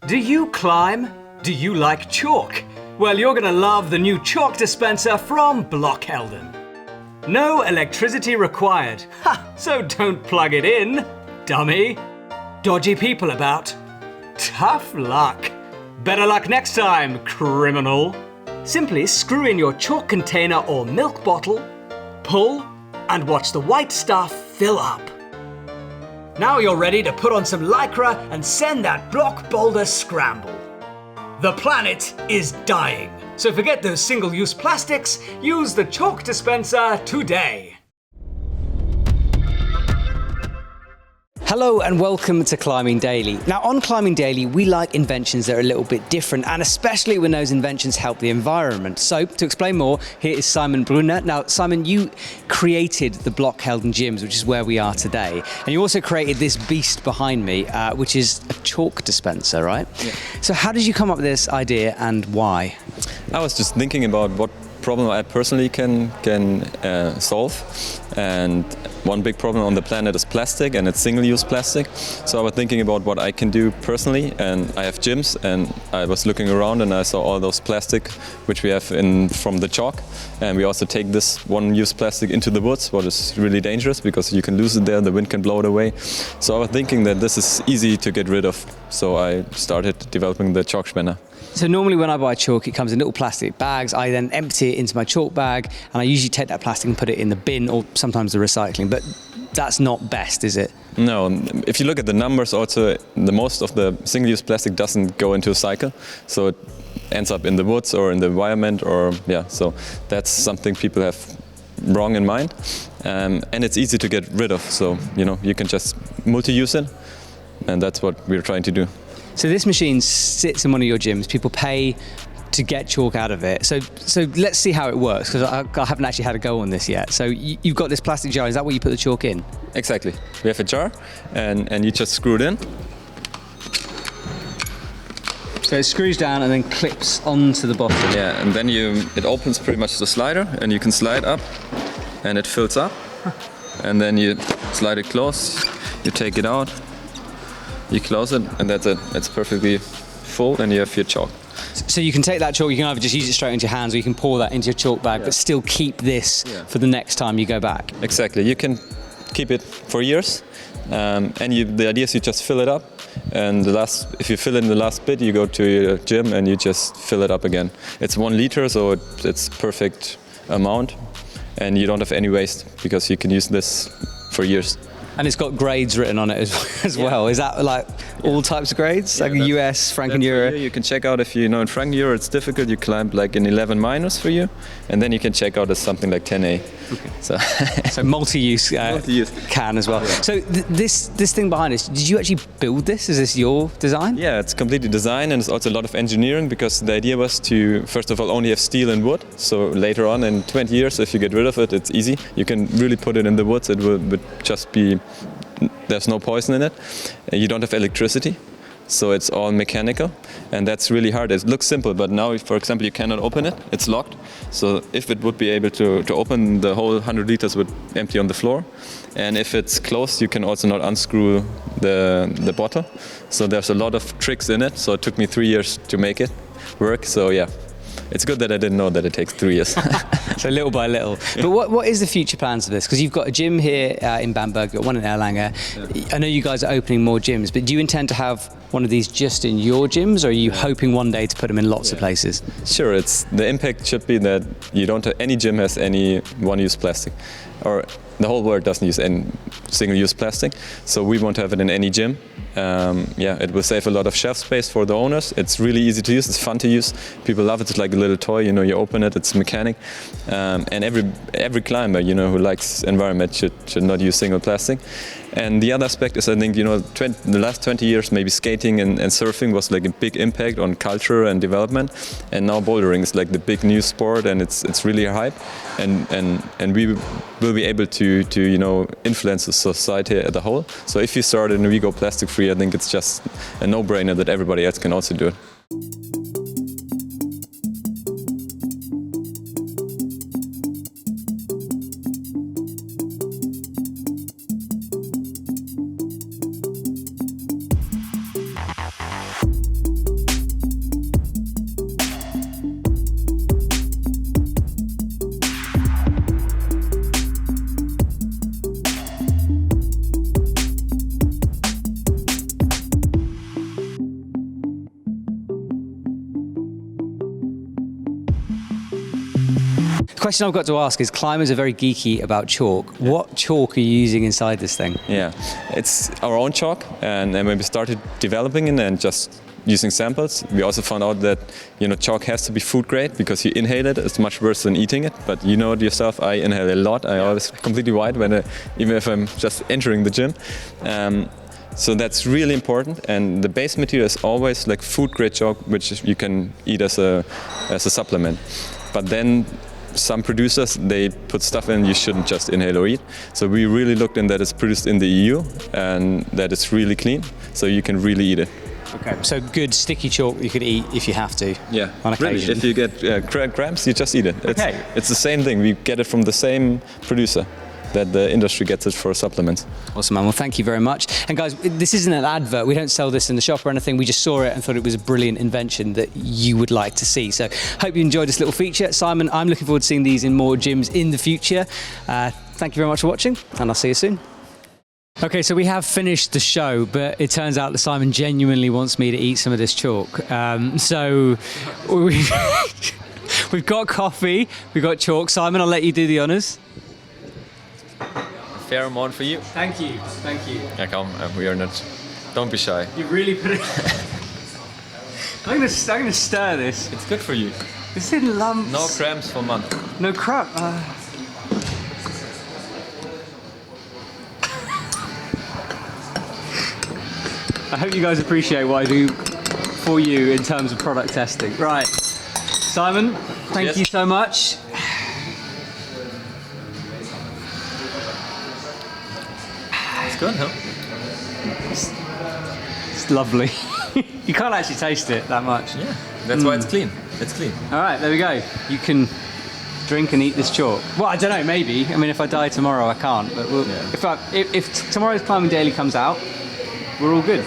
Do you climb? Do you like chalk? Well, you're gonna love the new chalk dispenser from Blockhelden. No electricity required. Ha! So don't plug it in, dummy. Dodgy people about. Tough luck. Better luck next time, criminal. Simply screw in your chalk container or milk bottle, pull, and watch the white stuff fill up. Now you're ready to put on some lycra and send that block boulder scramble. The planet is dying, so forget those single-use plastics, use the chalk dispenser today. Hello and welcome to Climbing Daily. Now on Climbing Daily, we like inventions that are a little bit different, and especially when those inventions help the environment. So to explain more, here is Simon Brunner. Now Simon, you created the Blockhelden gyms, which is where we are today. And you also created this beast behind me, which is a chalk dispenser, right? Yeah. So how did you come up with this idea and why? I was just thinking about what problem I personally can solve, and one big problem on the planet is plastic, and it's single-use plastic. So I was thinking about what I can do personally, and I have gyms, and I was looking around and I saw all those plastic which we have from the chalk, and we also take this one-use plastic into the woods, what is really dangerous because you can lose it there, the wind can blow it away. So I was thinking that this is easy to get rid of, so I started developing the chalk spinner. So normally when I buy chalk, it comes in little plastic bags. I then empty it into my chalk bag, and I usually take that plastic and put it in the bin or sometimes the recycling. But that's not best, is it? No. If you look at the numbers, also the most of the single-use plastic doesn't go into a cycle, so it ends up in the woods or in the environment, or So that's something people have wrong in mind, and it's easy to get rid of. So you can just multi-use it, and that's what we're trying to do. So this machine sits in one of your gyms. People pay to get chalk out of it. So let's see how it works, because I haven't actually had a go on this yet. So you've got this plastic jar. Is that what you put the chalk in? Exactly. We have a jar, and you just screw it in. So it screws down and then clips onto the bottom. Yeah, and then it opens pretty much the slider, and you can slide up, and it fills up. And then you slide it close. You take it out. You close it, and that's it. It's perfectly full, and you have your chalk. So you can take that chalk, you can either just use it straight into your hands, or you can pour that into your chalk bag, but still keep this for the next time you go back. Exactly. You can keep it for years, and the idea is you just fill it up, and if you fill in the last bit, you go to your gym and you just fill it up again. It's 1 liter, so it's perfect amount, and you don't have any waste because you can use this for years. And it's got grades written on it as well. Is that like all types of grades? Like US, Franc and Euro? You can check out if in Franc and Euro it's difficult, you climb like an 11 minus for you, and then you can check out as something like 10A. Okay. So multi-use, can as well. Yeah. So this thing behind us, did you actually build this? Is this your design? Yeah, it's completely designed, and it's also a lot of engineering, because the idea was to, first of all, only have steel and wood. So later on in 20 years, if you get rid of it, it's easy. You can really put it in the woods. It would just be, there's no poison in it. You don't have electricity, so it's all mechanical, and that's really hard. It looks simple, but now, for example, you cannot open it. It's locked. So if it would be able to open, the whole 100 liters would empty on the floor. And if it's closed, you can also not unscrew the bottle. So there's a lot of tricks in it. So it took me 3 years to make it work. So yeah. It's good that I didn't know that it takes 3 years. So little by little. But what is the future plans for this? Because you've got a gym here in Bamberg, you've got one in Erlanger. Yeah. I know you guys are opening more gyms, but do you intend to have one of these just in your gyms, or are you hoping one day to put them in lots of places? Sure, the impact should be that you don't have, any gym has any one-use plastic, or the whole world doesn't use any single-use plastic, so we won't have it in any gym. It will save a lot of shelf space for the owners. It's really easy to use, it's fun to use. People love it, it's like a little toy, you open it, it's mechanic. And every climber, who likes environment should not use single plastic. And the other aspect is, I think, the last 20 years, maybe skating and surfing was like a big impact on culture and development. And now bouldering is like the big new sport, and it's really a hype. And we will be able to influence the society as a whole. So if you start and we go plastic free, I think it's just a no-brainer that everybody else can also do it. question I've got to ask is, climbers are very geeky about chalk. What chalk are you using inside this thing? Yeah, it's our own chalk, and when we started developing it and just using samples, we also found out that chalk has to be food grade, because you inhale it, it's much worse than eating it. But you know it yourself, I inhale a lot. I always completely white even if I'm just entering the gym. So that's really important, and the base material is always like food grade chalk, which you can eat as a supplement. But then some producers, they put stuff in you shouldn't just inhale or eat. So we really looked in that it's produced in the EU and that it's really clean, so you can really eat it. Okay, so good sticky chalk you could eat if you have to. Yeah, on occasion. Really. If you get cramps, you just eat it. It's the same thing. We get it from the same producer that the industry gets it for supplements. Awesome, man. Well, thank you very much. And guys, this isn't an advert. We don't sell this in the shop or anything. We just saw it and thought it was a brilliant invention that you would like to see. So hope you enjoyed this little feature. Simon, I'm looking forward to seeing these in more gyms in the future. Thank you very much for watching, and I'll see you soon. Okay, so we have finished the show, but it turns out that Simon genuinely wants me to eat some of this chalk. So we've got coffee, we've got chalk. Simon, I'll let you do the honours. Fair amount for you. Thank you, thank you. Yeah, come, we are not. Don't be shy. You really put it. I'm gonna stir this. It's good for you. It's in lumps. No cramps for a month. No crap. I hope you guys appreciate what I do for you in terms of product testing. Right, Simon, thank you so much. It's good, huh? It's lovely. You can't actually taste it that much. Yeah, that's why it's clean. It's clean. All right, there we go. You can drink and eat this chalk. Well, I don't know, maybe. I mean, if I die tomorrow, I can't. But if tomorrow's Climbing Daily comes out, we're all good.